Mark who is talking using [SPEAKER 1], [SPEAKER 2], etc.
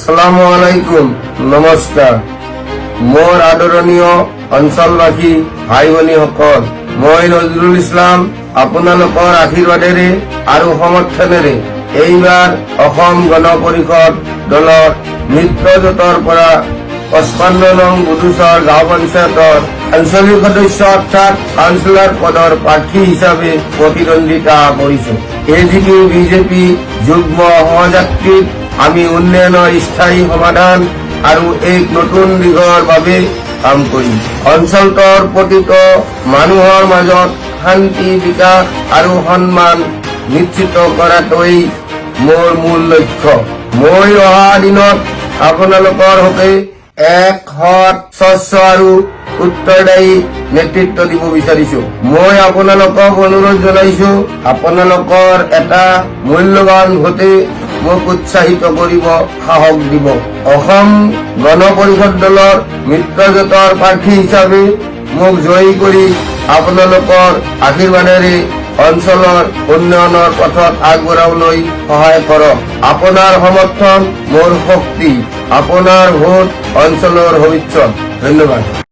[SPEAKER 1] আসসালামু আলাইকুম, নমস্কাৰ। মোৰ আদৰণীয় অঞ্চলবাসী ভাই ভনীসকল, মই নজৰুল ইছলাম আপোনালোকৰ আশীৰ্বাদেৰে আৰু সমৰ্থনেৰে এইবাৰ অসম গণ পৰিষদ দলৰ মিত্ৰজোঁটৰ পৰা 55 নং বুধুচৰ গাঁও পঞ্চায়তৰ আঞ্চলিক সদস্য অৰ্থাৎ কাউন্সিলৰ পদৰ প্ৰাৰ্থী হিচাপে প্ৰতিদ্বন্দ্বিতা কৰিছো। এজিপি বিজেপি যুগ্ম সহযাত্ৰীত আমি উন্নয়নৰ স্থায়ী সমাধান আৰু এক নতুন দিগৰ বাবে কাম কৰিম। অঞ্চলটোৰ প্ৰতিটো মানুহৰ মাজত শান্তি, বিকাশ আৰু সন্মান নিশ্চিত কৰাটোৱেই মোৰ মূল লক্ষ্য। মই অহা দিনত আপোনালোকৰ হকে এক সৎ, স্বচ্ছ আৰু উত্তৰদায়ী নেতৃত্ব দিব বিচাৰিছো। মই আপোনালোকক অনুৰোধ জনাইছো, আপোনালোকৰ এটা মূল্যৱান ভোটে মোক উৎসাহিত কৰিব, সাহস দিব। অসম গণ পৰিষদ দলৰ মিত্ৰজোঁটৰ প্ৰাৰ্থী হিচাপে মোক জয়ী কৰি আপোনালোকৰ আশীৰ্বাদেৰে অঞ্চলৰ উন্নয়নৰ পথত আগবঢ়াবলৈ সহায় কৰক। আপোনাৰ সমৰ্থন মোৰ শক্তি, আপোনাৰ ভোট অঞ্চলৰ ভৱিষ্যত। ধন্যবাদ।